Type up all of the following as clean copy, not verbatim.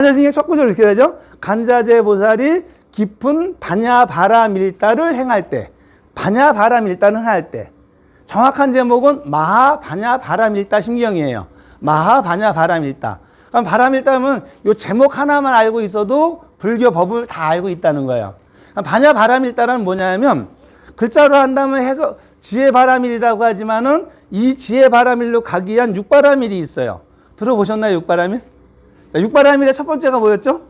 반야신경 첫 구절 이렇게 되죠. 간자재 보살이 깊은 반야바라밀다를 행할 때, 반야바라밀다를 행할 때, 정확한 제목은 마하반야바라밀다 신경이에요. 마하반야바라밀다. 그럼 바라밀다면 이 제목 하나만 알고 있어도 불교 법을 다 알고 있다는 거예요. 반야바라밀다는 뭐냐면 글자로 한다면 해서 지혜바라밀이라고 하지만은 이 지혜바라밀로 가기 위한 육바라밀이 있어요. 들어보셨나요, 육바라밀? 육바라밀의 첫 번째가 뭐였죠?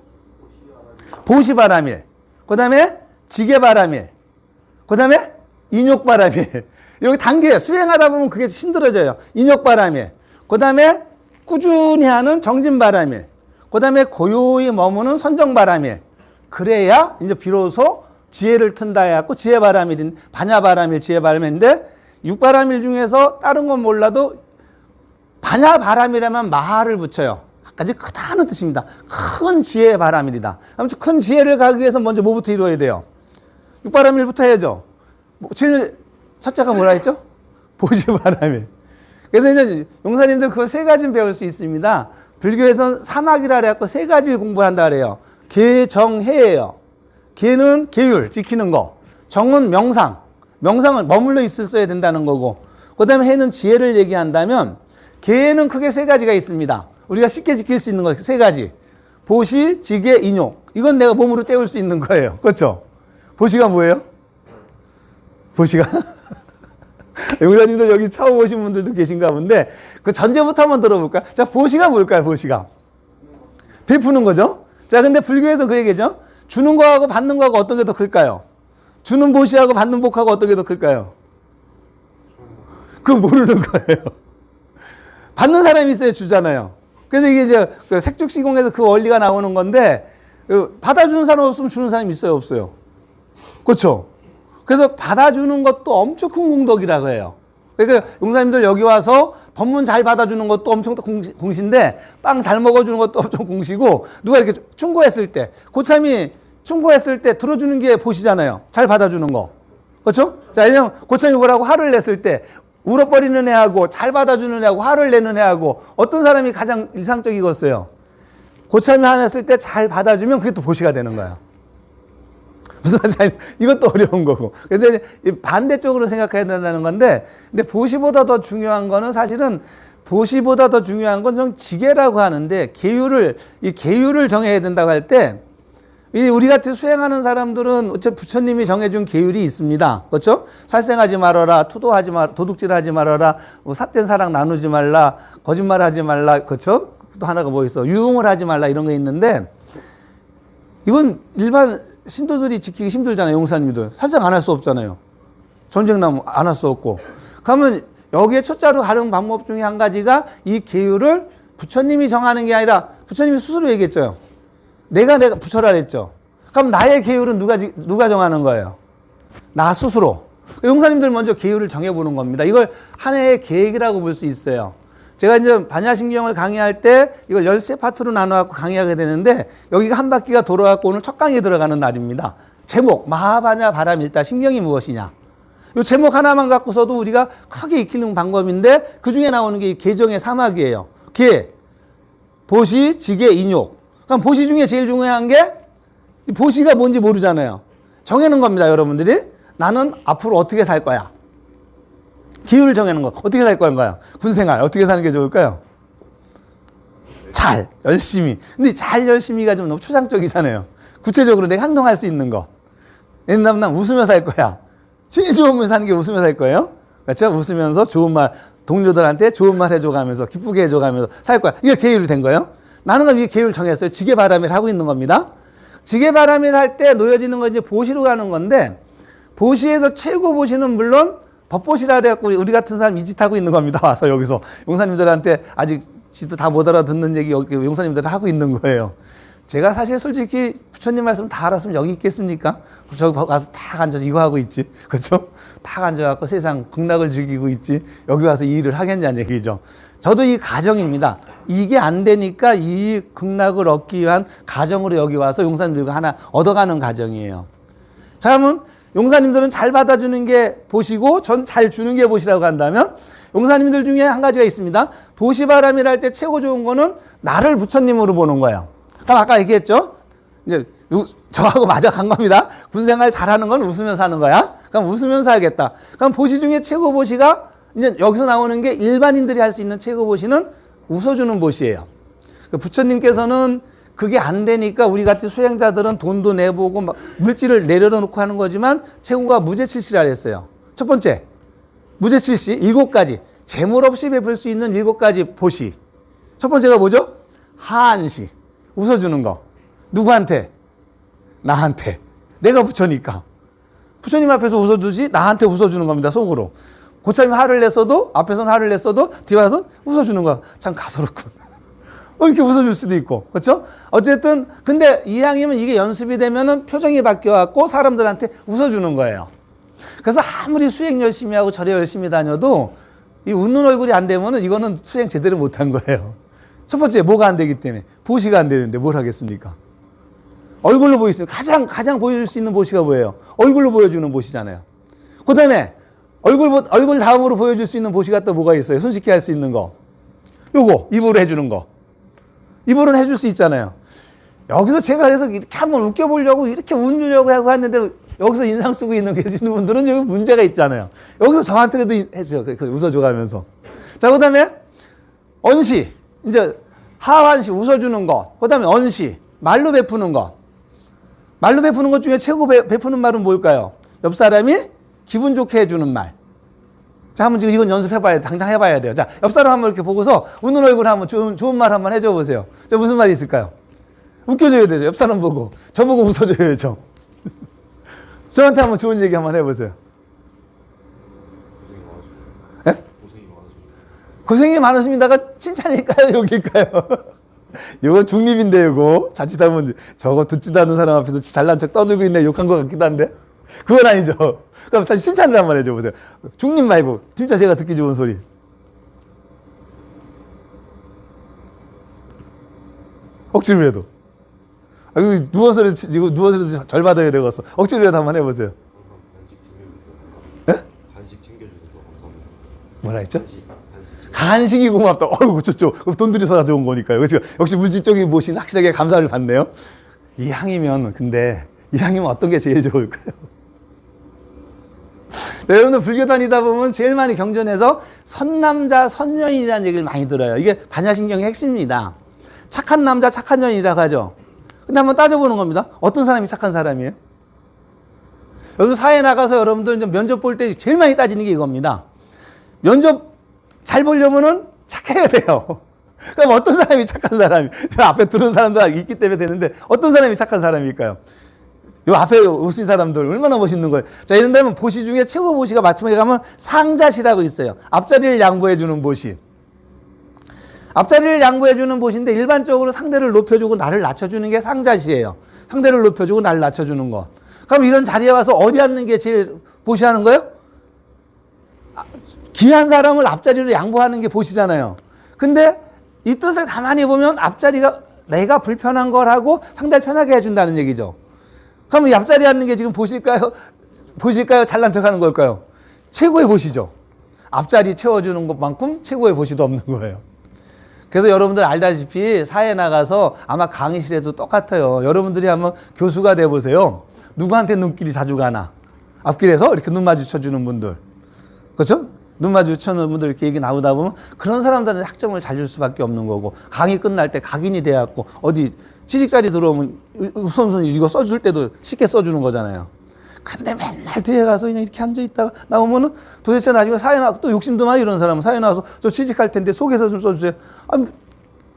보시바라밀. 그 다음에 지게바라밀. 그 다음에 인욕바라밀. 여기 단계 수행하다 보면 그게 힘들어져요. 인욕바라밀. 그 다음에 꾸준히 하는 정진바라밀. 그 다음에 고요히 머무는 선정바라밀. 그래야 이제 비로소 지혜를 튼다 해갖고 지혜바라밀인, 반야바라밀, 지혜바라밀인데 육바라밀 중에서 다른 건 몰라도 반야바라밀에만 마하를 붙여요. 아주 크다는 뜻입니다. 큰 지혜의 바라밀이다. 아무튼 큰 지혜를 가기 위해서 먼저 뭐부터 이루어야 돼요? 육바라밀부터 해야죠. 제일 첫째가 뭐라 했죠? 보시바라밀. 그래서 이제 용사님들 그 세 가지는 배울 수 있습니다. 불교에서는 사막이라 그래갖고 세 가지 공부를 한다 그래요. 계, 정, 해예요. 계는 계율, 지키는 거. 정은 명상. 명상은 머물러 있어야 된다는 거고. 그 다음에 해는 지혜를 얘기한다면 계에는 크게 세 가지가 있습니다. 우리가 쉽게 지킬 수 있는 거 세 가지. 보시, 지계, 인욕. 이건 내가 몸으로 때울 수 있는 거예요. 그렇죠? 보시가 뭐예요? 보시가? 용사님들 여기 처음 오신 분들도 계신가 본데 그 전제부터 한번 들어볼까요? 자, 보시가 뭘까요? 보시가. 베푸는 거죠? 자, 근데 불교에서 그 얘기죠. 주는 거하고 받는 거하고 어떤 게 더 클까요? 주는 보시하고 받는 복하고 어떤 게 더 클까요? 그건 모르는 거예요. 받는 사람이 있어야 주잖아요. 그래서 이게 이제 그 색죽시공에서 그 원리가 나오는 건데 받아주는 사람 없으면 주는 사람이 있어요, 없어요? 그렇죠? 그래서 받아주는 것도 엄청 큰 공덕이라고 해요. 그러니까 용사님들 여기 와서 법문 잘 받아주는 것도 엄청 공시인데 빵 잘 먹어주는 것도 엄청 공시고 누가 이렇게 충고했을 때 고참이 충고했을 때 들어주는 게 보시잖아요. 잘 받아주는 거. 그렇죠? 자, 왜냐면 고참이 뭐라고 화를 냈을 때 울어버리는 애하고 잘 받아주는 애하고 화를 내는 애하고 어떤 사람이 가장 일상적이겠어요? 고참이 화냈을 때 잘 받아주면 그게 또 보시가 되는 거예요. 무슨 말인지 이것도 어려운 거고. 근데 반대쪽으로 생각해야 된다는 건데, 근데 보시보다 더 중요한 거는 사실은 보시보다 더 중요한 건 좀 지계라고 하는데 이 계율을 정해야 된다고 할 때, 우리 같이 수행하는 사람들은 어차피 부처님이 정해준 계율이 있습니다. 그렇죠? 살생하지 말아라, 투도하지 말, 도둑질하지 말아라, 뭐 삿된 사랑 나누지 말라, 거짓말하지 말라, 그렇죠? 또 하나가 뭐 있어? 유흥을 하지 말라 이런 게 있는데 이건 일반 신도들이 지키기 힘들잖아요. 용사님들 살생 안 할 수 없잖아요. 전쟁 나면 안 할 수 없고. 그러면 여기에 초자로 가는 방법 중에 한 가지가 이 계율을 부처님이 정하는 게 아니라 부처님이 스스로 얘기했죠. 내가 부처라 그랬죠. 그럼 나의 계율은 누가 정하는 거예요? 나 스스로. 용사님들 먼저 계율을 정해보는 겁니다. 이걸 한 해의 계획이라고 볼 수 있어요. 제가 이제 반야신경을 강의할 때 이걸 13파트로 나눠갖고 강의하게 되는데 여기가 한 바퀴가 돌아갖고 오늘 첫 강의에 들어가는 날입니다. 제목, 마하반야 바라밀다 신경이 무엇이냐. 이 제목 하나만 갖고서도 우리가 크게 익히는 방법인데 그 중에 나오는 게 이 계정의 사막이에요. 계, 보시, 지계, 인욕. 그럼 보시 중에 제일 중요한 게 이 보시가 뭔지 모르잖아요. 정해놓은 겁니다, 여러분들이. 나는 앞으로 어떻게 살 거야. 기율을 정해놓은 거. 어떻게 살 건가요? 군생활 어떻게 사는 게 좋을까요? 잘, 열심히. 근데 잘, 열심히가 좀 너무 추상적이잖아요. 구체적으로 내가 행동할 수 있는 거. 옛날에 난 웃으며 살 거야. 제일 좋은 말 사는 게 웃으며 살 거예요. 그렇죠? 웃으면서 좋은 말, 동료들한테 좋은 말 해줘가면서 기쁘게 해줘가면서 살 거야. 이게 계율이 된 거예요. 나는 그럼 이 계율 정했어요. 지게바람일 하고 있는 겁니다. 지게바람일 할 때 놓여지는 건 이제 보시로 가는 건데 보시에서 최고 보시는 물론 법보시라 그래갖고 우리 같은 사람 이 짓 하고 있는 겁니다. 와서 여기서 용사님들한테 아직 지도 다 못 알아듣는 얘기 여기 용사님들 하고 있는 거예요. 제가 사실 솔직히 부처님 말씀 다 알았으면 여기 있겠습니까? 저기 가서 탁 앉아서 이거 하고 있지. 그렇죠? 탁 앉아갖고 세상 극락을 즐기고 있지. 여기 와서 이 일을 하겠냐는 얘기죠. 저도 이 가정입니다. 이게 안 되니까 이 극락을 얻기 위한 가정으로 여기 와서 용사님들과 하나 얻어가는 가정이에요. 자, 그러면 용사님들은 잘 받아주는 게 보시고 전 잘 주는 게 보시라고 한다면 용사님들 중에 한 가지가 있습니다. 보시바람이라 할 때 최고 좋은 거는 나를 부처님으로 보는 거예요. 그럼 아까 얘기했죠? 이제 저하고 맞아간 겁니다. 군생활 잘하는 건 웃으면서 하는 거야. 그럼 웃으면서 하겠다. 그럼 보시 중에 최고 보시가 이제 여기서 나오는 게 일반인들이 할 수 있는 최고 보시는 웃어주는 보시예요. 부처님께서는 그게 안 되니까 우리 같은 수행자들은 돈도 내보고 막 물질을 내려놓고 하는 거지만 최고가 무죄칠시라 했어요. 첫 번째, 무죄칠시 7가지. 재물 없이 베풀 수 있는 7가지 보시. 첫 번째가 뭐죠? 하안시. 웃어주는 거. 누구한테? 나한테. 내가 부처니까. 부처님 앞에서 웃어주지 나한테 웃어주는 겁니다. 속으로. 고참이 화를 냈어도 앞에서는 화를 냈어도 뒤에 와서 웃어주는 거야. 참 가소롭군. 이렇게 웃어줄 수도 있고. 그렇죠? 어쨌든 근데 이왕이면 이게 연습이 되면은 표정이 바뀌어갖고 사람들한테 웃어주는 거예요. 그래서 아무리 수행 열심히 하고 절에 열심히 다녀도 이 웃는 얼굴이 안 되면은 이거는 수행 제대로 못한 거예요. 첫 번째 뭐가 안 되기 때문에 보시가 안 되는데 뭘 하겠습니까? 얼굴로 보이시면 가장 보여줄 수 있는 보시가 뭐예요? 얼굴로 보여주는 보시잖아요. 그 다음에 얼굴 다음으로 보여줄 수 있는 보시가 또 뭐가 있어요? 손쉽게 할 수 있는 거. 요거 입으로 해주는 거. 입으로는 해줄 수 있잖아요. 여기서 제가 그래서 이렇게 한번 웃겨보려고 이렇게 웃으려고 하고 했는데 여기서 인상 쓰고 계시는 분들은 여기 문제가 있잖아요. 여기서 저한테라도 해줘요. 웃어줘가면서. 자, 그 다음에 언시. 이제 하완시 웃어주는 거. 그 다음에 언시. 말로 베푸는 거. 말로 베푸는 것 중에 최고 베푸는 말은 뭘까요? 옆 사람이 기분 좋게 해주는 말. 자, 한번 지금 이건 연습해봐야 돼. 당장 해봐야 돼요. 자, 옆 사람 한번 이렇게 보고서 웃는 얼굴 한번 좋은 말 한번 해줘 보세요. 자, 무슨 말이 있을까요? 웃겨줘야 되죠. 옆 사람 보고. 저 보고 웃어줘야죠. 저한테 한번 좋은 얘기 한번 해보세요. 예? 고생이 많으십니다가 칭찬일까요? 욕일까요? 이거 중립인데, 이거. 자칫하면 저거 듣지도 않는 사람 앞에서 잘난 척 떠들고 있네. 욕한 것 같기도 한데. 그건 아니죠. 그럼 다시 칭찬을 한번 해줘 보세요. 중립 말고, 진짜 제가 듣기 좋은 소리. 억지로라도. 이거 누워서라도 절 받아야 되겠어. 억지로라도 한번 해보세요. 예? 간식 챙겨주셔서 감사합니다. 뭐라 했죠? 간식이 고맙다. 어이구, 좋죠. 돈 들여서 가져온 거니까요. 그렇죠? 역시 물질적인 무엇이 확실하게 감사를 받네요. 이 향이면 어떤 게 제일 좋을까요? 여러분들 불교 다니다 보면 제일 많이 경전에서 선남자, 선여인이라는 얘기를 많이 들어요. 이게 반야신경의 핵심입니다. 착한 남자, 착한 여인이라고 하죠. 근데 한번 따져보는 겁니다. 어떤 사람이 착한 사람이에요? 여러분 사회에 나가서 여러분들 면접 볼 때 제일 많이 따지는 게 이겁니다. 면접 잘 보려면은 착해야 돼요. 그럼 어떤 사람이 착한 사람이? 앞에 들은 사람들 있기 때문에 되는데 어떤 사람이 착한 사람일까요? 요 앞에 오신 사람들 얼마나 멋있는 거예요. 자, 이런 다면 보시 중에 최고 보시가 마지막에 가면 상자시라고 있어요. 앞자리를 양보해주는 보시. 앞자리를 양보해주는 보시인데 일반적으로 상대를 높여주고 나를 낮춰주는 게 상자시예요. 상대를 높여주고 나를 낮춰주는 거. 그럼 이런 자리에 와서 어디 앉는 게 제일 보시하는 거예요? 귀한 사람을 앞자리로 양보하는 게 보시잖아요. 근데 이 뜻을 가만히 보면 앞자리가 내가 불편한 걸 하고 상대를 편하게 해준다는 얘기죠. 그럼 이 앞자리에 앉는 게 지금 보실까요? 잘난 척 하는 걸까요? 최고의 보시죠. 앞자리 채워주는 것만큼 최고의 보시도 없는 거예요. 그래서 여러분들 알다시피 사회에 나가서 아마 강의실에도 똑같아요. 여러분들이 한번 교수가 돼보세요. 누구한테 눈길이 자주 가나? 앞길에서 이렇게 눈 마주쳐주는 분들. 그렇죠? 눈 마주쳐주는 분들 이렇게 얘기 나오다 보면 그런 사람들한테 학점을 잘 줄 수밖에 없는 거고, 강의 끝날 때 각인이 돼갖고 어디 취직자리 들어오면 우선순위 이거 써줄 때도 쉽게 써주는 거잖아요. 근데 맨날 뒤에 가서 그냥 이렇게 앉아있다가 나오면은 도대체 나중에 사회 나와서 또 욕심도 많이 이런 사람은 사회 나와서 저 취직할 텐데 소개서 좀 써주세요. 아니,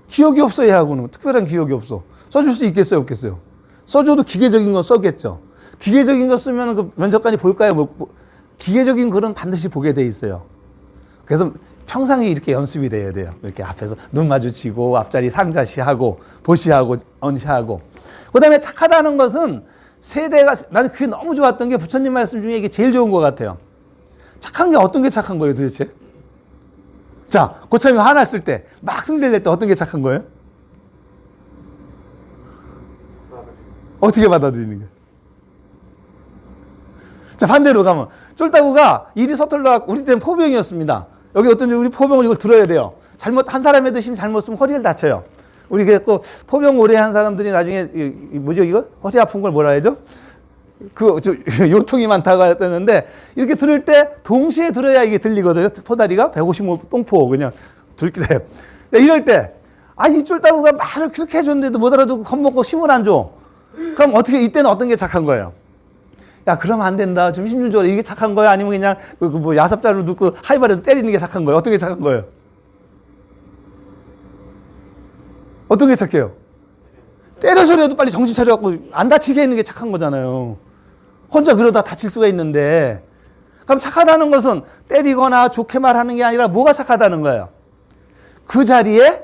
기억이 없어, 얘하고는. 특별한 기억이 없어. 써줄 수 있겠어요, 없겠어요? 써줘도 기계적인 건 써겠죠. 기계적인 거 쓰면 그 면접관이 볼까요? 기계적인 글은 반드시 보게 돼 있어요. 그래서 평상시 이렇게 연습이 돼야 돼요. 이렇게 앞에서 눈 마주치고 앞자리 상자시하고 보시하고 언시하고. 그 다음에 착하다는 것은 세대가, 나는 그게 너무 좋았던 게 부처님 말씀 중에 이게 제일 좋은 것 같아요. 착한 게 어떤 게 착한 거예요, 도대체? 자, 고참이 화났을 때, 막 승질 낼 때 어떤 게 착한 거예요? 어떻게 받아들이는 거예요? 자, 반대로 가면, 쫄따구가 일이 서툴러, 우리 때는 포병이었습니다. 여기 어떤 우리 포병을 이걸 들어야 돼요. 한 사람의 드시면 잘못 쓰면 허리를 다쳐요. 우리 그 포병 오래 한 사람들이 나중에 뭐죠 이거 허리 아픈 걸 뭐라 해야죠? 요통이 많다고 했는데 이렇게 들을 때 동시에 들어야 이게 들리거든요. 포다리가 155 똥포 그냥 들기래. 이럴 때 이쫄 따구가 말을 그렇게 해줬는데도 못 알아듣고 겁먹고 힘을 안 줘. 그럼 어떻게 이때는 어떤 게 착한 거예요? 야 그러면 안 된다. 좀 힘 좀 줘라. 이게 착한 거야? 아니면 그냥 뭐 야삽자루 넣고 하이바라도 때리는 게 착한 거예요? 어떤 게 착한 거예요? 어떤 게 착해요? 때려서라도 빨리 정신 차려갖고 안 다치게 하는 게 착한 거잖아요. 혼자 그러다 다칠 수가 있는데. 그럼 착하다는 것은 때리거나 좋게 말하는 게 아니라 뭐가 착하다는 거예요? 그 자리에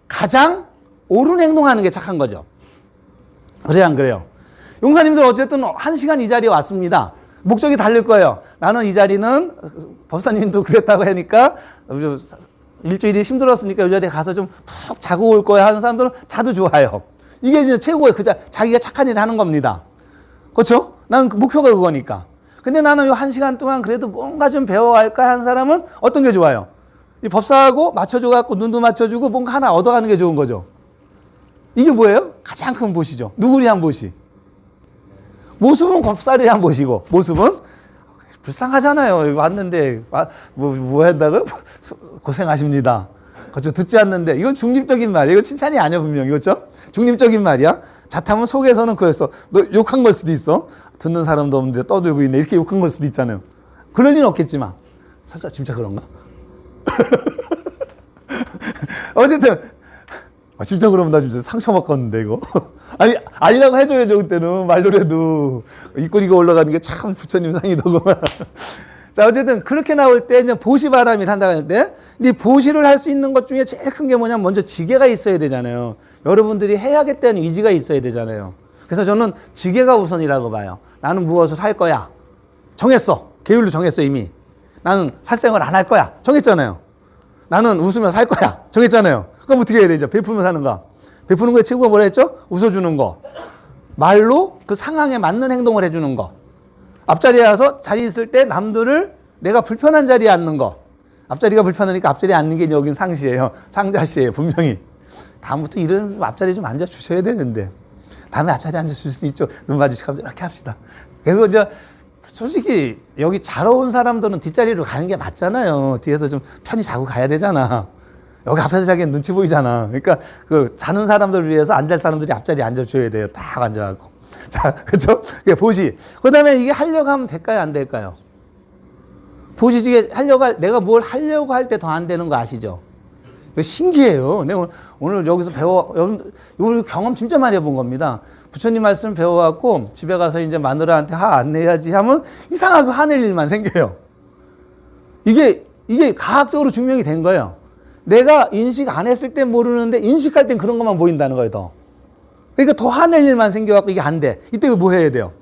가장 옳은 행동하는 게 착한 거죠. 그래요, 안 그래요? 용사님들 어쨌든 1시간 이 자리에 왔습니다. 목적이 다를 거예요. 나는 이 자리는 법사님도 그랬다고 하니까 일주일이 힘들었으니까 이 자리에 가서 좀 푹 자고 올 거야 하는 사람들은 자도 좋아요. 이게 이제 최고의 자기가 착한 일을 하는 겁니다. 그렇죠? 나는 그 목표가 그거니까. 근데 나는 이 1시간 동안 그래도 뭔가 좀 배워갈까 하는 사람은 어떤 게 좋아요? 이 법사하고 맞춰줘갖고 눈도 맞춰주고 뭔가 하나 얻어가는 게 좋은 거죠. 이게 뭐예요? 가장 큰 보시죠. 누구를 위한 보시? 모습은 법사를 위한 보시고 모습은 불쌍하잖아요. 왔는데 뭐 한다고요? 고생하십니다. 그렇죠. 듣지 않는데 이건 중립적인 말이에요. 이건 칭찬이 아니야 분명히. 그렇죠? 중립적인 말이야. 자타면 속에서는 그랬어. 너 욕한 걸 수도 있어. 듣는 사람도 없는데 떠들고 있네. 이렇게 욕한 걸 수도 있잖아요. 그럴 리는 없겠지만 살짝 진짜 그런가? 어쨌든 진짜 그러면 나 진짜 상처받겠는데 이거. 아니라고 해줘야죠. 그때는 말로라도 입꼬리가 올라가는 게 참 부처님 상이더구만. 자, 어쨌든 그렇게 나올 때 이제 보시바람일 한다고 할 때, 이 보시를 할 수 있는 것 중에 제일 큰 게 뭐냐면 먼저 지게가 있어야 되잖아요. 여러분들이 해야겠다는 의지가 있어야 되잖아요. 그래서 저는 지게가 우선이라고 봐요. 나는 무엇을 할 거야. 정했어. 계율로 정했어 이미. 나는 살생을 안 할 거야. 정했잖아요. 나는 웃으면서 살 거야. 정했잖아요. 그럼 어떻게 해야 되죠? 베풀면서 하는 거. 베푸는 거의 최고가 뭐라 했죠? 웃어주는 거. 말로 그 상황에 맞는 행동을 해주는 거. 앞자리에 와서 자리 있을 때 남들을 내가 불편한 자리에 앉는 거. 앞자리가 불편하니까 앞자리에 앉는 게 여긴 상시예요. 상자시예요. 분명히. 다음부터 이런 앞자리에 좀 앉아주셔야 되는데. 다음에 앞자리에 앉아주실 수 있죠. 눈 마주치고 이렇게 합시다. 그래서 이제 솔직히 여기 자러 온 사람들은 뒷자리로 가는 게 맞잖아요. 뒤에서 좀 편히 자고 가야 되잖아. 여기 앞에서 자기는 눈치 보이잖아. 그러니까 그 자는 사람들을 위해서 앉을 사람들이 앞자리에 앉아줘야 돼요. 딱 앉아갖고. 자, 그렇죠? 보시. 그다음에 이게 하려고 하면 될까요? 안 될까요? 보시 이게 내가 뭘 하려고 할 때 더 안 되는 거 아시죠? 이거 신기해요. 내가 오늘 여기서 오늘 경험 진짜 많이 해본 겁니다. 부처님 말씀을 배워갖고 집에 가서 이제 마누라한테 화 안 내야지 하면 이상하게 화낼 일만 생겨요. 이게 과학적으로 증명이 된 거예요. 내가 인식 안 했을 땐 모르는데 인식할 땐 그런 것만 보인다는 거예요, 더. 그러니까 더 화낼 일만 생겨갖고 이게 안 돼. 이때 뭐 해야 돼요?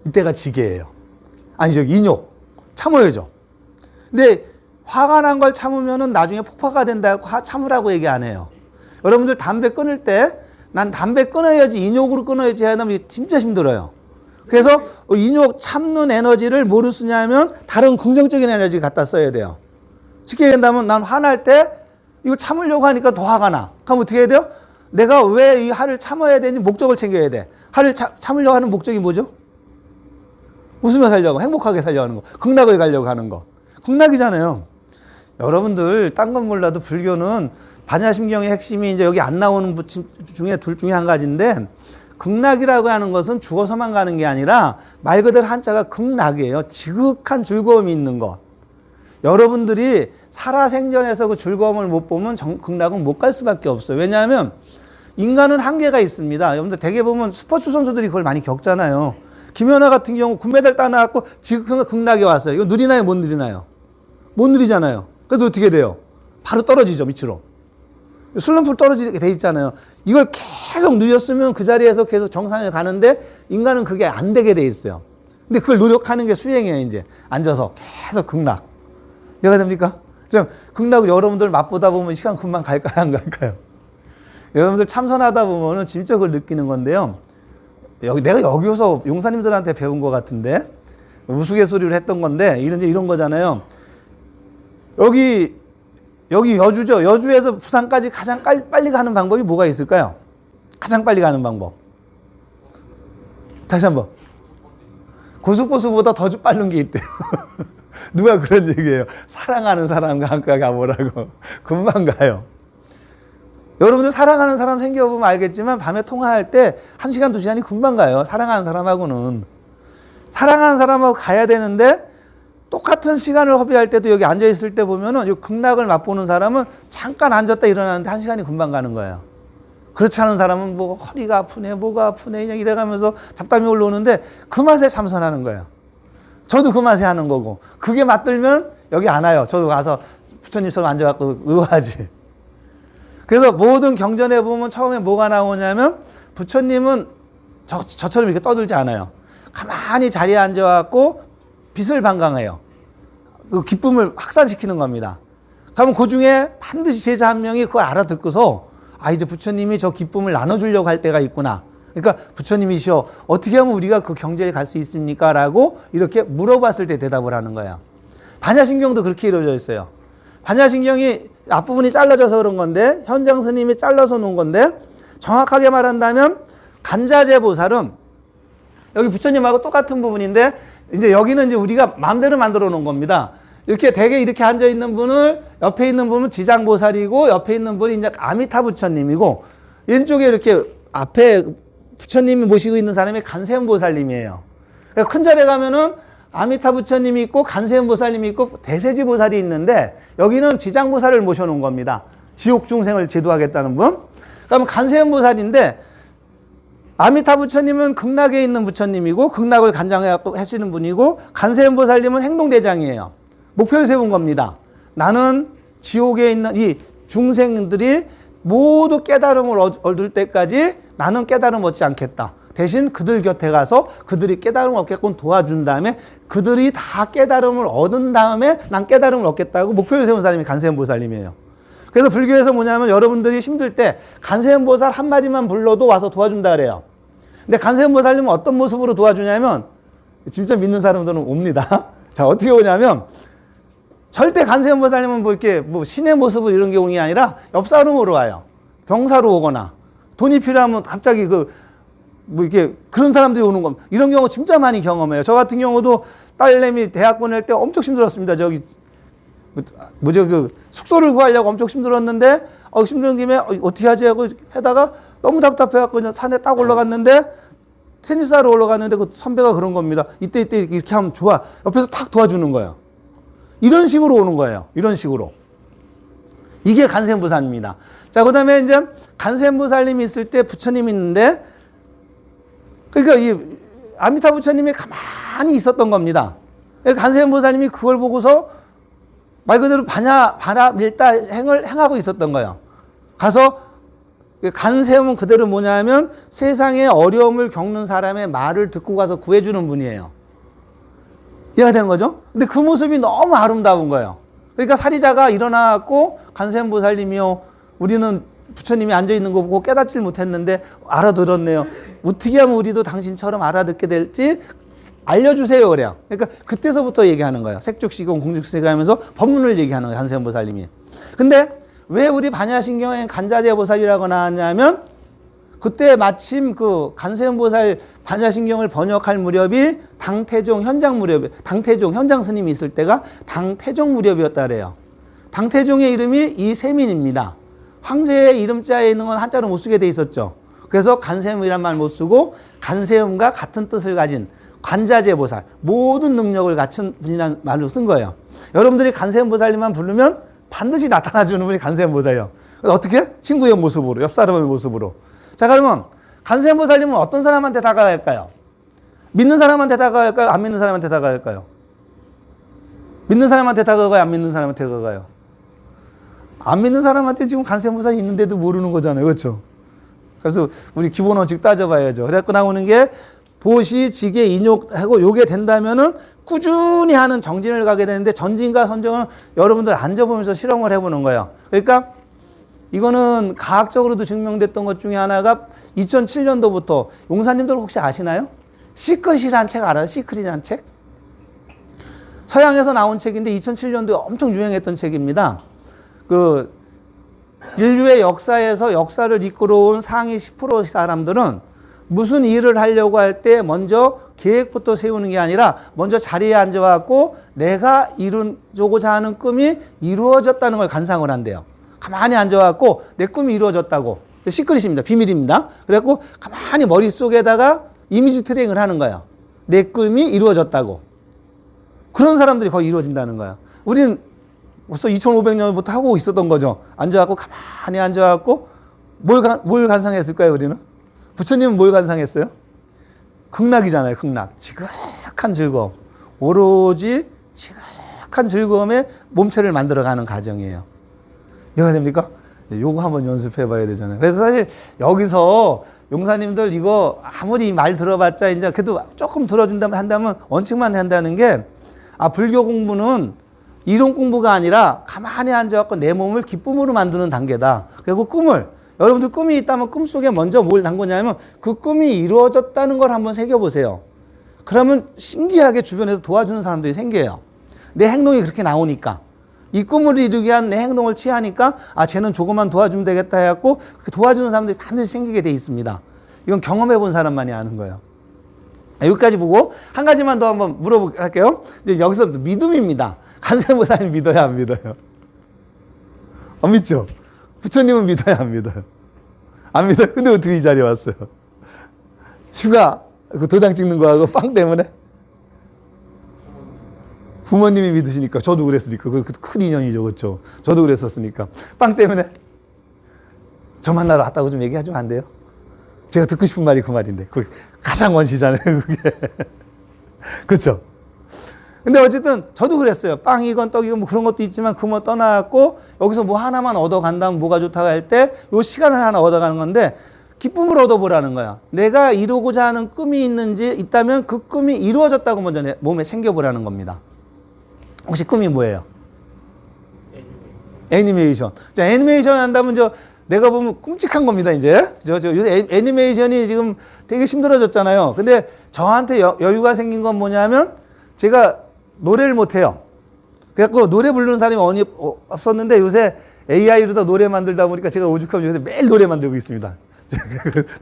이때가 지게예요. 아니죠, 인욕. 참아야죠. 근데 화가 난 걸 참으면은 나중에 폭파가 된다고 참으라고 얘기 안 해요. 여러분들 담배 끊을 때 난 담배 끊어야지 인욕으로 끊어야지 하면 진짜 힘들어요. 그래서 인욕 참는 에너지를 뭐로 쓰냐면 다른 긍정적인 에너지 갖다 써야 돼요. 쉽게 얘기한다면 난 화날 때 이거 참으려고 하니까 더 화가 나. 그럼 어떻게 해야 돼요? 내가 왜 이 화를 참아야 되는지 목적을 챙겨야 돼. 화를 참으려고 하는 목적이 뭐죠? 웃으며 살려고, 행복하게 살려고 하는 거. 극락을 가려고 하는 거. 극락이잖아요. 여러분들 딴 건 몰라도 불교는 반야심경의 핵심이 이제 여기 안 나오는 중에 둘 중에 한 가지인데 극락이라고 하는 것은 죽어서만 가는 게 아니라 말 그대로 한자가 극락이에요. 지극한 즐거움이 있는 것. 여러분들이 살아생전에서 그 즐거움을 못 보면 극락은 못 갈 수밖에 없어요. 왜냐하면 인간은 한계가 있습니다. 여러분들 대개 보면 스포츠 선수들이 그걸 많이 겪잖아요. 김연아 같은 경우 금메달 따놔갖고 지금 극락에 왔어요. 이거 누리나요? 못 누리나요? 못 누리잖아요. 그래서 어떻게 돼요? 바로 떨어지죠, 밑으로. 슬럼프로 떨어지게 돼 있잖아요. 이걸 계속 누렸으면 그 자리에서 계속 정상에 가는데 인간은 그게 안 되게 돼 있어요. 근데 그걸 노력하는 게 수행이에요, 이제. 앉아서 계속 극락. 이해가 됩니까? 좀 극락을 여러분들 맛보다 보면 시간 금방 갈까요, 안 갈까요? 여러분들 참선하다 보면은 진짜 그걸 느끼는 건데요. 내가 여기서 용사님들한테 배운 것 같은데 우스갯소리를 했던 건데 이런 거잖아요. 여기 여기 여주죠. 여주에서 부산까지 가장 빨리 가는 방법이 뭐가 있을까요? 가장 빨리 가는 방법. 다시 한번. 고속버스보다 더 빠른 게 있대요. 누가 그런 얘기예요? 사랑하는 사람과 함께 가보라고. 금방 가요. 여러분들 사랑하는 사람 생겨보면 알겠지만 밤에 통화할 때 1시간, 2시간이 금방 가요. 사랑하는 사람하고는. 사랑하는 사람하고 가야 되는데 똑같은 시간을 허비할 때도 여기 앉아있을 때 보면은 이 극락을 맛보는 사람은 잠깐 앉았다 일어나는데 1시간이 금방 가는 거예요. 그렇지 않은 사람은 뭐 허리가 아프네, 뭐가 아프네, 그냥 이래가면서 잡담이 올라오는데 그 맛에 참선하는 거예요. 저도 그 맛에 하는 거고. 그게 맞들면 여기 안 와요. 저도 가서 부처님처럼 앉아갖고 의화하지. 그래서 모든 경전에 보면 처음에 뭐가 나오냐면 부처님은 저처럼 이렇게 떠들지 않아요. 가만히 자리에 앉아갖고 빛을 방광해요. 그 기쁨을 확산시키는 겁니다. 그러면 그 중에 반드시 제자 한 명이 그걸 알아듣고서 아, 이제 부처님이 저 기쁨을 나눠주려고 할 때가 있구나. 그러니까 부처님이시여, 어떻게 하면 우리가 그 경제에 갈 수 있습니까? 라고 이렇게 물어봤을 때 대답을 하는 거예요. 반야신경도 그렇게 이루어져 있어요. 반야신경이 앞부분이 잘라져서 그런 건데, 현장 스님이 잘라서 놓은 건데, 정확하게 말한다면 간자재 보살은 여기 부처님하고 똑같은 부분인데, 이제 여기는 이제 우리가 마음대로 만들어 놓은 겁니다. 이렇게 대개 이렇게 앉아 있는 분을, 옆에 있는 분은 지장보살이고, 옆에 있는 분이 이제 아미타 부처님이고, 왼쪽에 이렇게 앞에 부처님이 모시고 있는 사람이 간세음보살님이에요. 큰 절에 가면은 아미타 부처님이 있고, 간세음보살님이 있고, 대세지보살이 있는데, 여기는 지장보살을 모셔놓은 겁니다. 지옥 중생을 제도하겠다는 분. 그러면 간세음보살인데, 아미타 부처님은 극락에 있는 부처님이고, 극락을 관장해 하시는 분이고, 간세음보살님은 행동대장이에요. 목표를 세운 겁니다. 나는 지옥에 있는 이 중생들이 모두 깨달음을 얻을 때까지 나는 깨달음 얻지 않겠다. 대신 그들 곁에 가서 그들이 깨달음을 얻게끔 도와준 다음에 그들이 다 깨달음을 얻은 다음에 난 깨달음을 얻겠다고 목표를 세운 사람이 간세음보살님이에요. 그래서 불교에서 뭐냐면 여러분들이 힘들 때 간세음보살 한마디만 불러도 와서 도와준다 그래요. 근데 간세음보살님은 어떤 모습으로 도와주냐면 진짜 믿는 사람들은 옵니다. 자, 어떻게 오냐면 절대 간세음보살님은 뭐 이렇게 뭐 신의 모습을 이런 게 오는 게 아니라 옆사람으로 와요. 병사로 오거나 돈이 필요하면 갑자기 뭐 이렇게 그런 사람들이 오는 겁니다. 이런 경우 진짜 많이 경험해요. 저 같은 경우도 딸내미 대학 보낼 때 엄청 힘들었습니다. 저기 숙소를 구하려고 엄청 힘들었는데 힘든 김에 어떻게 하지 하고 하다가 너무 답답해갖고 산에 딱 올라갔는데 테니스하러 올라갔는데 그 선배가 그런 겁니다. 이때 이렇게 하면 좋아. 옆에서 탁 도와주는 거예요. 이런 식으로 오는 거예요. 이런 식으로. 이게 간세음보살입니다. 자, 그 다음에 이제 간세음보살님이 있을 때 부처님이 있는데, 그러니까 이 아미타 부처님이 가만히 있었던 겁니다. 간세음보살님이 그걸 보고서 말 그대로 반야밀다 행을 행하고 있었던 거예요. 가서 간세음은 그대로 뭐냐면 세상에 어려움을 겪는 사람의 말을 듣고 가서 구해주는 분이에요. 이해가 되는 거죠? 근데 그 모습이 너무 아름다운 거예요. 그러니까 사리자가 일어나고 간세음보살님이요, 우리는 부처님이 앉아있는 거 보고 깨닫지를 못했는데 알아들었네요. 어떻게 하면 우리도 당신처럼 알아듣게 될지 알려주세요. 그래요. 그러니까 그때서부터 얘기하는 거예요. 색죽시공, 공죽시공 하면서 법문을 얘기하는 거예요. 간세음보살님이. 근데 왜 우리 반야신경에 간자재보살이라고 나왔냐면 그때 마침 그 간세음보살 반야신경을 번역할 무렵이 당태종 현장 무렵에, 당태종 현장 스님이 있을 때가 당태종 무렵이었다 그래요. 당태종의 이름이 이세민입니다. 황제의 이름자에 있는 건 한자로 못 쓰게 돼 있었죠. 그래서 간세음이란 말 못 쓰고 간세음과 같은 뜻을 가진 관자재보살, 모든 능력을 갖춘 분이라는 말로 쓴 거예요. 여러분들이 간세음보살님만 부르면 반드시 나타나주는 분이 간세음보살이에요. 어떻게? 친구의 모습으로, 옆 사람의 모습으로. 자, 그러면 간세음보살님은 어떤 사람한테 다가갈까요? 믿는 사람한테 다가갈까요? 안 믿는 사람한테 다가갈까요? 믿는 사람한테 다가가요? 안 믿는 사람한테 다가가요? 안 믿는 사람한테 지금 간세음보살이 있는데도 모르는 거잖아요. 그렇죠? 그래서 우리 기본 원칙 따져봐야죠. 그래갖고 나오는 게 보시, 지계, 인욕하고 요게 된다면은 꾸준히 하는 정진을 가게 되는데 전진과 선정은 여러분들 앉아보면서 실험을 해보는 거예요. 그러니까 이거는 과학적으로도 증명됐던 것 중에 하나가 2007년도부터 용사님들 혹시 아시나요? 시크릿이라는 책 알아요? 시크릿이라는 책? 서양에서 나온 책인데 2007년도에 엄청 유행했던 책입니다. 그 인류의 역사에서 역사를 이끌어온 상위 10% 사람들은 무슨 일을 하려고 할 때 먼저 계획부터 세우는 게 아니라 먼저 자리에 앉아갖고 내가 이루고자 하는 꿈이 이루어졌다는 걸 간상을 한대요. 가만히 앉아갖고 내 꿈이 이루어졌다고. 시크릿입니다. 비밀입니다. 그래갖고 가만히 머릿속에다가 이미지 트레이닝을 하는 거예요. 내 꿈이 이루어졌다고. 그런 사람들이 거의 이루어진다는 거예요. 우리는 벌써 2500년부터 하고 있었던 거죠. 앉아갖고 가만히 앉아갖고 뭘 간상했을까요, 우리는? 부처님은 뭘 간상했어요? 극락이잖아요, 극락. 지극한 즐거움. 오로지 지극한 즐거움에 몸체를 만들어가는 과정이에요. 이해가 됩니까? 요거 한번 연습해 봐야 되잖아요. 그래서 사실 여기서 용사님들 이거 아무리 말 들어봤자 이제 그래도 조금 들어준다면 한다면 원칙만 한다는 게 불교 공부는 이론 공부가 아니라 가만히 앉아갖고 내 몸을 기쁨으로 만드는 단계다. 그리고 꿈을 여러분들 꿈이 있다면 꿈속에 먼저 뭘 담그냐면 그 꿈이 이루어졌다는 걸 한번 새겨보세요. 그러면 신기하게 주변에서 도와주는 사람들이 생겨요. 내 행동이 그렇게 나오니까. 이 꿈을 이루기 위한 내 행동을 취하니까 쟤는 조금만 도와주면 되겠다 해갖고 도와주는 사람들이 반드시 생기게 돼 있습니다. 이건 경험해 본 사람만이 아는 거예요. 여기까지 보고 한 가지만 더 한번 물어볼게요. 이제 여기서 믿음입니다. 간세보살님 믿어야 안 믿어요? 안 믿죠? 부처님은 믿어야 안 믿어요? 안 믿어요? 근데 어떻게 이 자리에 왔어요? 휴가 그 도장 찍는 거하고 빵 때문에? 부모님이 믿으시니까 저도 그랬으니까 그 큰 인연이죠, 그렇죠? 저도 그랬었으니까 빵 때문에 저 만나러 왔다고 좀 얘기하시면 안 돼요? 제가 듣고 싶은 말이 그 말인데 그게 가장 원시잖아요, 그게. 그렇죠? 근데 어쨌든 저도 그랬어요. 빵이건 떡이건 뭐 그런 것도 있지만 그거 떠나갖고 여기서 뭐 하나만 얻어간다면 뭐가 좋다고 할 때 요 시간을 하나 얻어가는 건데 기쁨을 얻어보라는 거야. 내가 이루고자 하는 꿈이 있다면 그 꿈이 이루어졌다고 먼저 내 몸에 챙겨보라는 겁니다. 혹시 꿈이 뭐예요? 애니메이션. 자, 애니메이션 한다면 내가 보면 끔찍한 겁니다, 이제. 요새 애니메이션이 지금 되게 힘들어졌잖아요. 근데 저한테 여유가 생긴 건 뭐냐면 제가 노래를 못해요. 그래갖고 노래 부르는 사람이 없었는데 요새 AI로 다 노래 만들다 보니까 제가 오죽하면 요새 매일 노래 만들고 있습니다.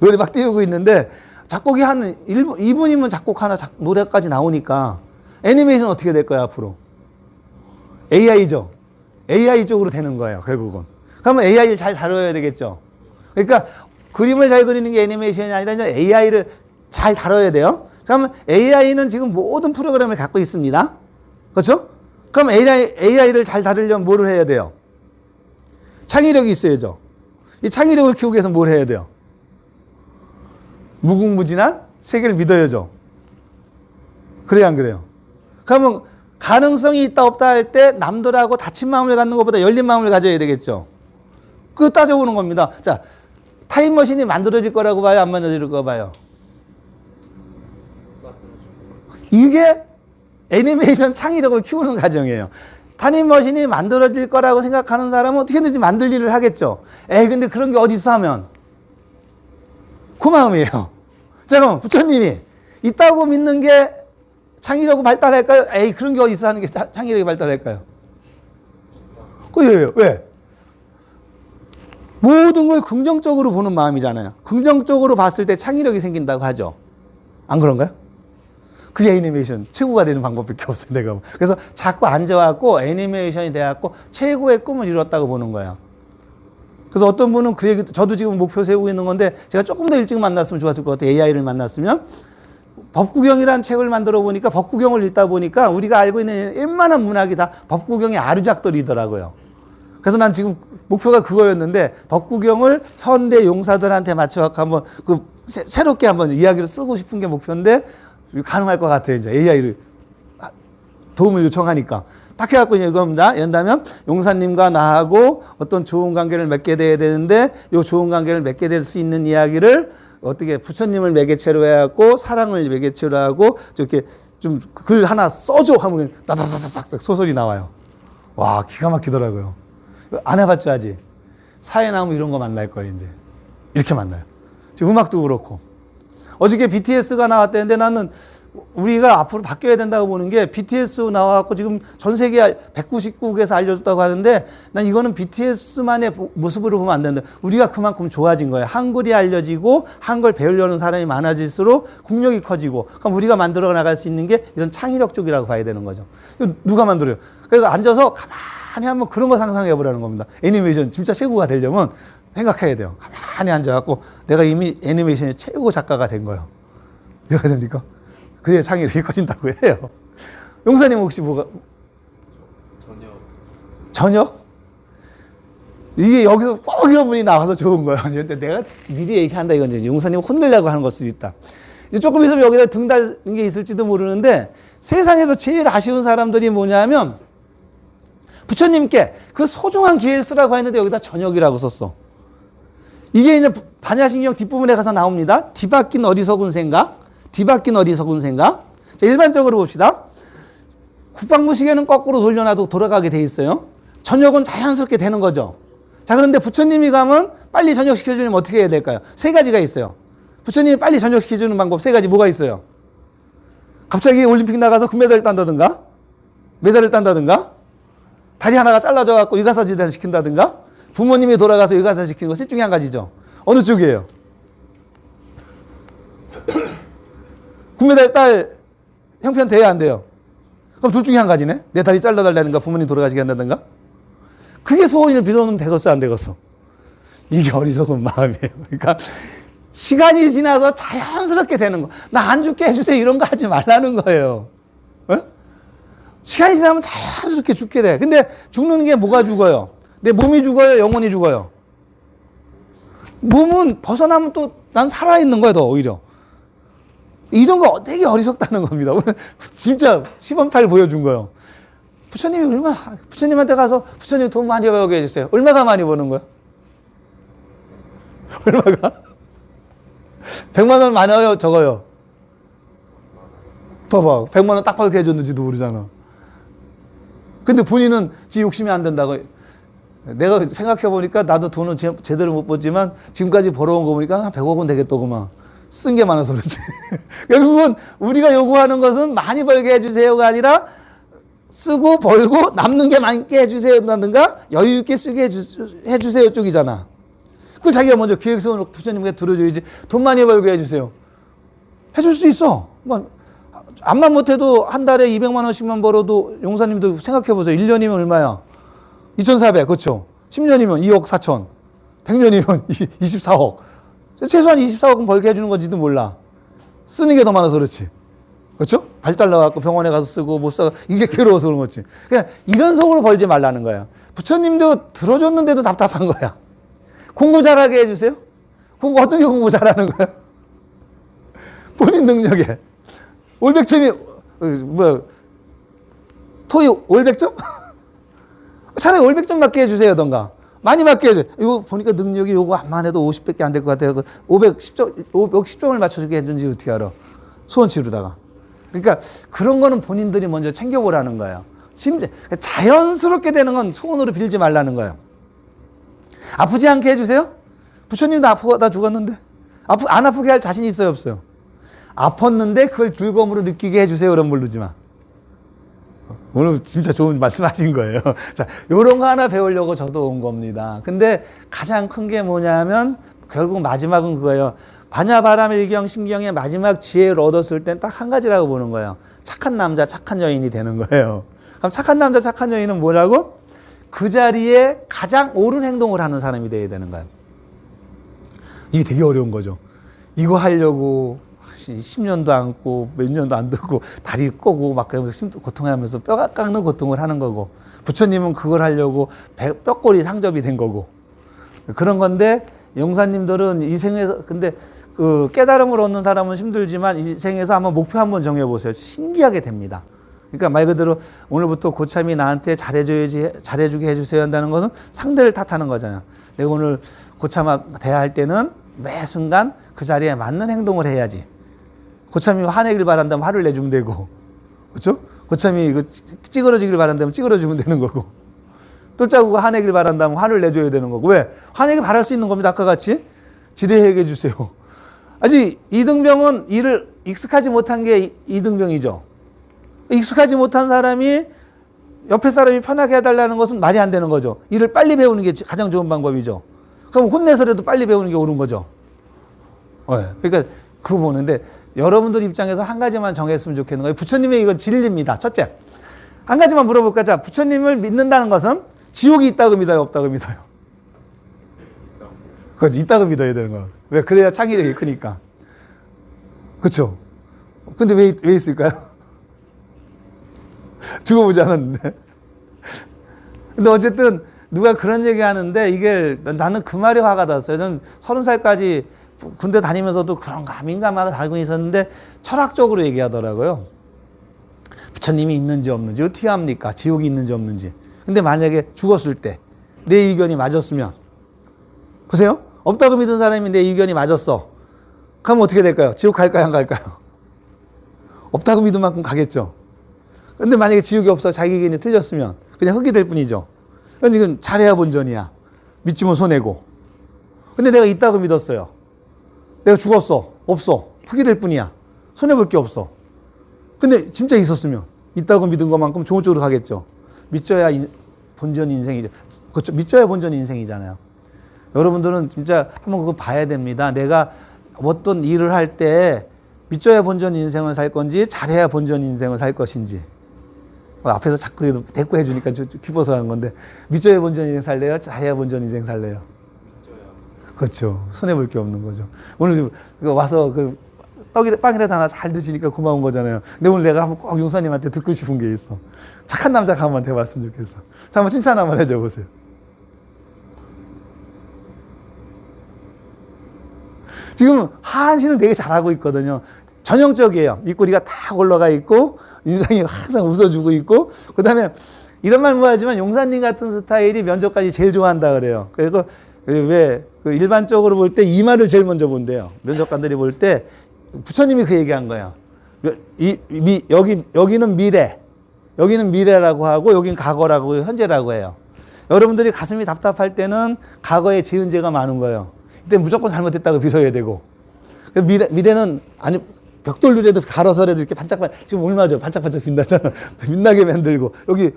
노래 막 띄우고 있는데 작곡이 한 1분, 2분이면 작곡 하나 노래까지 나오니까 애니메이션 어떻게 될 거야, 앞으로? AI죠. AI 쪽으로 되는 거예요, 결국은. 그러면 AI를 잘 다뤄야 되겠죠. 그러니까 그림을 잘 그리는 게 애니메이션이 아니라 이제 AI를 잘 다뤄야 돼요. 그러면 AI는 지금 모든 프로그램을 갖고 있습니다. 그렇죠? 그럼 AI를 잘 다루려면 뭐를 해야 돼요? 창의력이 있어야죠. 이 창의력을 키우기 위해서 뭘 해야 돼요? 무궁무진한 세계를 믿어야죠. 그래요, 안 그래요? 그러면 가능성이 있다 없다 할 때 남들하고 닫힌 마음을 갖는 것보다 열린 마음을 가져야 되겠죠. 그거 따져보는 겁니다. 자, 타임머신이 만들어질 거라고 봐요? 안 만들어질 거 봐요? 이게 애니메이션 창의력을 키우는 과정이에요. 타임머신이 만들어질 거라고 생각하는 사람은 어떻게든지 만들 일을 하겠죠. 근데 그런 게 어디 있어 하면 그 마음이에요. 자, 그럼 부처님이 있다고 믿는 게 창의력을 발달할까요? 그런 게 어디 있어 하는 게 창의력이 발달할까요? 그예요. 왜? 모든 걸 긍정적으로 보는 마음이잖아요. 긍정적으로 봤을 때 창의력이 생긴다고 하죠. 안 그런가요? 그게 애니메이션 최고가 되는 방법밖에 없어요, 내가. 그래서 자꾸 앉아갖고 애니메이션이 돼갖고 최고의 꿈을 이뤘다고 보는 거예요. 그래서 어떤 분은 그 얘기, 저도 지금 목표 세우고 있는 건데 제가 조금 더 일찍 만났으면 좋았을 것 같아요. AI를 만났으면. 법구경이라는 책을 만들어 보니까 법구경을 읽다 보니까 우리가 알고 있는 웬만한 문학이 다 법구경의 아류작들이더라고요. 그래서 난 지금 목표가 그거였는데 법구경을 현대 용사들한테 맞춰서 한번 새롭게 한번 이야기를 쓰고 싶은 게 목표인데 가능할 것 같아요. 이제 AI를 도움을 요청하니까. 딱 해갖고 이제 이겁니다. 연다면 용사님과 나하고 어떤 좋은 관계를 맺게 돼야 되는데 이 좋은 관계를 맺게 될 수 있는 이야기를 어떻게 부처님을 매개체로 해갖고 사랑을 매개체로 하고 이렇게 좀 글 하나 써줘 하면 따다다닥 소설이 나와요. 와, 기가 막히더라고요. 안 해봤죠, 아직? 사회나무 이런 거 만날 거예요, 이제. 이렇게 만나요. 지금 음악도 그렇고. 어저께 BTS가 나왔다는데 나는 우리가 앞으로 바뀌어야 된다고 보는 게 BTS 나와갖고 지금 전 세계 190국에서 알려졌다고 하는데 난 이거는 BTS만의 모습으로 보면 안 된다. 우리가 그만큼 좋아진 거예요. 한글이 알려지고 한글 배우려는 사람이 많아질수록 국력이 커지고 그럼 우리가 만들어 나갈 수 있는 게 이런 창의력 쪽이라고 봐야 되는 거죠. 이거 누가 만들어요? 그래서 앉아서 가만히 한번 그런 거 상상해 보라는 겁니다. 애니메이션 진짜 최고가 되려면 생각해야 돼요. 가만히 앉아갖고 내가 이미 애니메이션의 최고 작가가 된 거예요. 이해가 됩니까? 그래야 창의력이 커진다고 해요. 용사님 혹시 뭐가? 저녁? 이게 여기서 꼭 이런 분이 나와서 좋은 거예요. 근데 내가 미리 얘기한다 이건 이제 용사님 혼내려고 하는 걸 수도 있다. 조금 있으면 여기다 등 달린 게 있을지도 모르는데 세상에서 제일 아쉬운 사람들이 뭐냐면 부처님께 그 소중한 기회를 쓰라고 했는데 여기다 저녁이라고 썼어. 이게 이제 반야신경 뒷부분에 가서 나옵니다. 뒤바뀐 어리석은 생각. 뒤바뀐 어리석은 생각. 자, 일반적으로 봅시다. 국방부 시계는 거꾸로 돌려놔도 돌아가게 돼 있어요. 저녁은 자연스럽게 되는 거죠. 자, 그런데 부처님이 가면 빨리 저녁 시켜주려면 어떻게 해야 될까요? 세 가지가 있어요. 부처님이 빨리 저녁 시켜주는 방법 세 가지 뭐가 있어요? 갑자기 올림픽 나가서 금메달을 딴다든가, 메달을 딴다든가, 다리 하나가 잘라져 갖고 의가사지단 시킨다든가, 부모님이 돌아가서 의가사 시키는 거 셋 중에 한 가지죠. 어느 쪽이에요? 금메달 딸 형편 돼야 안 돼요? 그럼 둘 중에 한 가지네? 내 다리 잘라달라는가 부모님 돌아가시게 한다든가? 그게 소원을 빌어놓으면 되겠어 안 되겠어? 이게 어리석은 마음이에요. 그러니까 시간이 지나서 자연스럽게 되는 거. 나 안 죽게 해주세요 이런 거 하지 말라는 거예요. 어? 시간이 지나면 자연스럽게 죽게 돼. 근데 죽는 게 뭐가 죽어요? 내 몸이 죽어요? 영혼이 죽어요? 몸은 벗어나면 또 난 살아있는 거야 더 오히려. 이런 거 되게 어리석다는 겁니다. 오늘 진짜 시범팔 보여준 거예요. 부처님이 얼마나, 부처님한테 가서 부처님 돈 많이 벌게 해주세요. 얼마가 많이 버는 거야? 얼마가? 100만 원 많아요? 적어요? 봐봐. 100만 원 딱 벌게 해줬는지도 모르잖아. 근데 본인은 지 욕심이 안 된다고. 내가 생각해보니까 나도 돈은 제대로 못 벌지만 지금까지 벌어온 거 보니까 한 100억 원 되겠더구만. 쓴 게 많아서 그렇지. 결국은 우리가 요구하는 것은 많이 벌게 해주세요가 아니라 쓰고 벌고 남는 게 많게 해주세요라든가 여유 있게 쓰게 해주세요 쪽이잖아. 그걸 자기가 먼저 계획 세워놓고 부처님께 들어줘야지. 돈 많이 벌게 해주세요. 해줄 수 있어. 뭐 암만 못해도 한 달에 200만 원씩만 벌어도 용사님도 생각해보세요. 1년이면 얼마야? 2,400, 그렇죠? 10년이면 2억 4천, 100년이면 24억. 최소한 24억은 벌게 해주는 건지도 몰라. 쓰는 게 더 많아서 그렇지. 그렇죠? 발 잘라갖고 병원에 가서 쓰고 못 써. 이게 괴로워서 그런 거지. 그냥 이런 속으로 벌지 말라는 거야. 부처님도 들어줬는데도 답답한 거야. 공부 잘하게 해주세요? 공부 어떻게 공부 잘하는 거야? 본인 능력에. 올백점이, 토익 올백점? 차라리 올백점 맞게 해주세요던가. 많이 맞게 해줘. 이거 보니까 능력이 요거 안만 해도 50밖에 안 될 것 같아요. 510점을 맞춰주게 해준지 어떻게 알아? 소원 치르다가. 그러니까 그런 거는 본인들이 먼저 챙겨보라는 거예요. 심지어 자연스럽게 되는 건 소원으로 빌지 말라는 거예요. 아프지 않게 해주세요? 부처님도 아프다 죽었는데. 안 아프게 할 자신이 있어요, 없어요? 아팠는데 그걸 즐거움으로 느끼게 해주세요. 그런 모르지 마. 오늘 진짜 좋은 말씀 하신 거예요. 자, 요런 거 하나 배우려고 저도 온 겁니다. 근데 가장 큰 게 뭐냐면 결국 마지막은 그거예요. 반야바라밀경 심경의 마지막 지혜를 얻었을 땐 딱 한 가지라고 보는 거예요. 착한 남자, 착한 여인이 되는 거예요. 그럼 착한 남자, 착한 여인은 뭐라고? 그 자리에 가장 옳은 행동을 하는 사람이 돼야 되는 거예요. 이게 되게 어려운 거죠. 이거 하려고 10년도 안고 몇 년도 안 듣고 다리 꼬고 막 그러면서 고통하면서 뼈가 깎는 고통을 하는 거고, 부처님은 그걸 하려고 뼈골이 상접이 된 거고, 그런 건데 용사님들은 이 생에서, 근데 그 깨달음을 얻는 사람은 힘들지만 이 생에서 한번 목표 한번 정해보세요. 신기하게 됩니다. 그러니까 말 그대로 오늘부터 고참이 나한테 잘해주게 해주세요 한다는 것은 상대를 탓하는 거잖아요. 내가 오늘 고참 대할 때는 매 순간 그 자리에 맞는 행동을 해야지. 고참이 화내길 바란다면 화를 내주면 되고, 그렇죠? 고참이 찌그러지길 바란다면 찌그러지면 되는 거고, 똘짜구가 화내길 바란다면 화를 내줘야 되는 거고. 왜? 화내길 바랄 수 있는 겁니다. 아까 같이 지대하게 해주세요. 아직 이등병은 일을 익숙하지 못한 게 이등병이죠. 익숙하지 못한 사람이 옆에 사람이 편하게 해달라는 것은 말이 안 되는 거죠. 일을 빨리 배우는 게 가장 좋은 방법이죠. 그럼 혼내서라도 빨리 배우는 게 옳은 거죠. 그러니까 그거 보는데 여러분들 입장에서 한 가지만 정했으면 좋겠는 거예요. 부처님의 이건 진리입니다. 첫째, 한 가지만 물어볼까? 자, 부처님을 믿는다는 것은 지옥이 있다고 믿어요, 없다고 믿어요? 그렇죠. 있다고 믿어야 되는 거예요. 왜? 그래야 창의력이 크니까. 그렇죠. 근데 왜 있을까요? 죽어보지 않았는데. 근데 어쨌든 누가 그런 얘기 하는데 이게 나는 그 말이 화가 났어요. 저는 30살까지 군대 다니면서도 그런가 민감하게 다니고 있었는데 철학적으로 얘기하더라고요. 부처님이 있는지 없는지 어떻게 합니까? 지옥이 있는지 없는지. 근데 만약에 죽었을 때 내 의견이 맞았으면, 보세요. 없다고 믿은 사람이 내 의견이 맞았어. 그러면 어떻게 될까요? 지옥 갈까요? 안 갈까요? 없다고 믿은 만큼 가겠죠. 근데 만약에 지옥이 없어 자기 의견이 틀렸으면 그냥 흙이 될 뿐이죠. 그건 지금 잘해야 본전이야. 믿지면 손해고. 근데 내가 있다고 믿었어요. 내가 죽었어. 없어. 흙이 될 뿐이야. 손해볼 게 없어. 근데 진짜 있었으면 있다고 믿은 것만큼 좋은 쪽으로 가겠죠. 믿져야 본전 인생이죠. 그렇죠. 믿져야 본전 인생이잖아요. 여러분들은 진짜 한번 그거 봐야 됩니다. 내가 어떤 일을 할 때 믿져야 본전 인생을 살 건지 잘해야 본전 인생을 살 것인지. 앞에서 자꾸 대꾸 해주니까 기뻐서 하는 건데, 믿져야 본전 인생 살래요? 잘해야 본전 인생 살래요? 그렇죠. 손해볼 게 없는 거죠. 오늘 와서 빵이라도 하나 잘 드시니까 고마운 거잖아요. 근데 오늘 내가 한번 꼭 용사님한테 듣고 싶은 게 있어. 착한 남자 한번 돼봤으면 좋겠어. 자, 한번 칭찬 한번 해줘 보세요. 지금 하한 씨는 되게 잘하고 있거든요. 전형적이에요. 입꼬리가 딱 올라가 있고 인상이 항상 웃어주고 있고, 그 다음에 이런 말 뭐하지만 용사님 같은 스타일이 면접까지 제일 좋아한다 그래요. 그래서 왜 일반적으로 볼 때 이마를 제일 먼저 본대요. 면접관들이 볼 때 부처님이 그 얘기한 거예요. 여기는 미래, 여기는 미래라고 하고 여기는 과거라고 현재라고 해요. 여러분들이 가슴이 답답할 때는 과거에 지은 죄가 많은 거예요. 이때 무조건 잘못했다고 빌어야 되고, 미래는 아니 벽돌류라도 갈아서라도 이렇게 반짝반짝, 지금 얼마죠? 반짝반짝 빛나잖아. 빛나게 만들고, 여기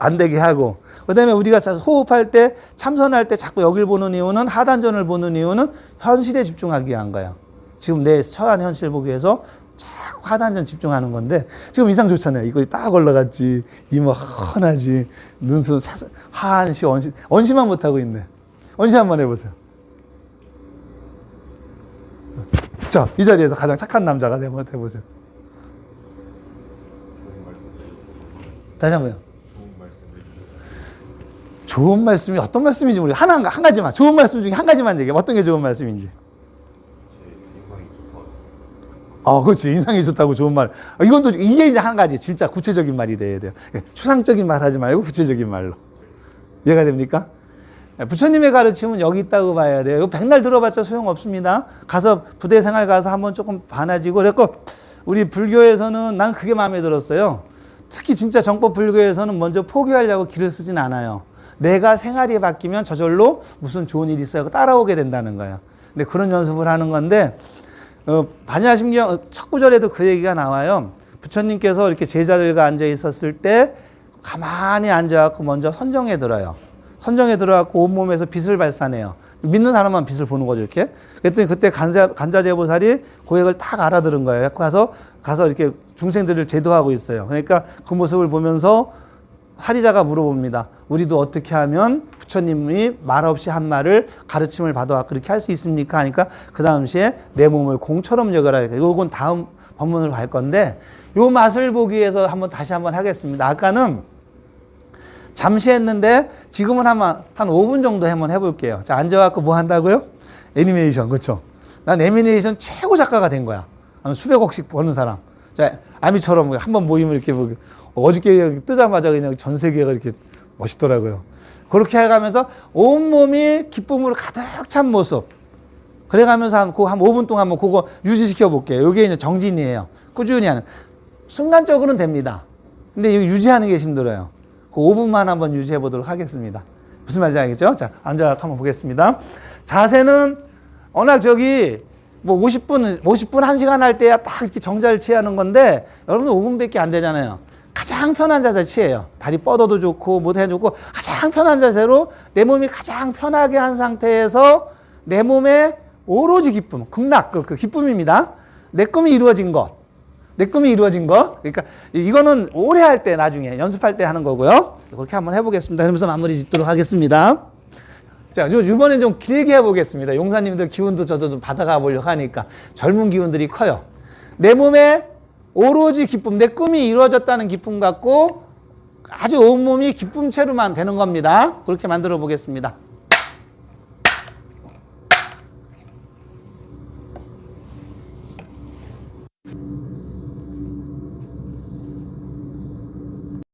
안 되게 하고. 그 다음에 우리가 호흡할 때, 참선할 때 자꾸 여길 보는 이유는, 하단전을 보는 이유는 현실에 집중하기 위한 거예요. 지금 내 처한 현실 보기 위해서 자꾸 하단전 집중하는 건데, 지금 이상 좋잖아요. 이거 딱 올라갔지, 이마 훤하지, 눈썹 하한시, 언시만 못하고 있네. 언시 한번 해보세요. 자, 이 자리에서 가장 착한 남자가 한번 해보세요. 다시 한번요. 좋은 말씀이 어떤 말씀인지 우리 한 가지만, 좋은 말씀 중에 한 가지만 얘기해. 어떤 게 좋은 말씀인지. 그렇지. 인상이 좋다고 좋은 말. 이건 또, 이게 이제 한 가지. 진짜 구체적인 말이 돼야 돼요. 추상적인 말 하지 말고 구체적인 말로. 이해가 됩니까? 부처님의 가르침은 여기 있다고 봐야 돼요. 이거 백날 들어봤자 소용없습니다. 가서 부대 생활 가서 한번 조금 반아지고. 그랬고, 우리 불교에서는 난 그게 마음에 들었어요. 특히 진짜 정법 불교에서는 먼저 포기하려고 길을 쓰진 않아요. 내가 생활이 바뀌면 저절로 무슨 좋은 일이 있어요. 따라오게 된다는 거예요. 근데 그런 연습을 하는 건데, 반야심경 첫 구절에도 그 얘기가 나와요. 부처님께서 이렇게 제자들과 앉아 있었을 때 가만히 앉아갖고 먼저 선정에 들어요. 선정에 들어갖고 온몸에서 빛을 발산해요. 믿는 사람만 빛을 보는 거죠, 이렇게. 그랬더니 그때 간자제보살이 고액을 딱 알아들은 거예요. 가서 이렇게 중생들을 제도하고 있어요. 그러니까 그 모습을 보면서 사리자가 물어봅니다. 우리도 어떻게 하면 부처님이 말없이 한 말을 가르침을 받아갖고 그렇게 할 수 있습니까? 하니까 그 다음 시에 내 몸을 공처럼 여겨라. 이건 다음 법문으로 갈 건데, 요 맛을 보기 위해서 다시 한번 하겠습니다. 아까는 잠시 했는데 지금은 한 5분 정도 한번 해볼게요. 자, 앉아갖고 뭐 한다고요? 애니메이션, 그렇죠? 난 애니메이션 최고 작가가 된 거야. 한 수백억씩 버는 사람. 자, 아미처럼 한번 모이면 이렇게 어저께 뜨자마자 그냥 전 세계가 이렇게 멋있더라고요. 그렇게 해가면서 온몸이 기쁨으로 가득 찬 모습. 그래가면서 한 5분 동안 한번 그거 유지시켜 볼게요. 이게 이제 정진이에요. 꾸준히 하는. 순간적으로는 됩니다. 근데 이거 유지하는 게 힘들어요. 그 5분만 한번 유지해 보도록 하겠습니다. 무슨 말인지 알겠죠? 자, 앉아 한번 보겠습니다. 자세는 워낙 뭐 50분 1시간 할 때야 딱 이렇게 정자를 취하는 건데 여러분들 5분밖에 안 되잖아요. 가장 편한 자세 취해요. 다리 뻗어도 좋고 못 해도 좋고 가장 편한 자세로 내 몸이 가장 편하게 한 상태에서 내 몸에 오로지 기쁨, 극락, 그 기쁨입니다. 내 꿈이 이루어진 것. 내 꿈이 이루어진 거. 그러니까 이거는 오래 할 때 나중에 연습할 때 하는 거고요. 그렇게 한번 해보겠습니다. 그러면서 마무리 짓도록 하겠습니다. 자, 이번엔 좀 길게 해보겠습니다. 용사님들 기운도 저도 좀 받아가 보려고 하니까 젊은 기운들이 커요. 내 몸에 오로지 기쁨, 내 꿈이 이루어졌다는 기쁨 갖고 아주 온몸이 기쁨체로만 되는 겁니다. 그렇게 만들어 보겠습니다.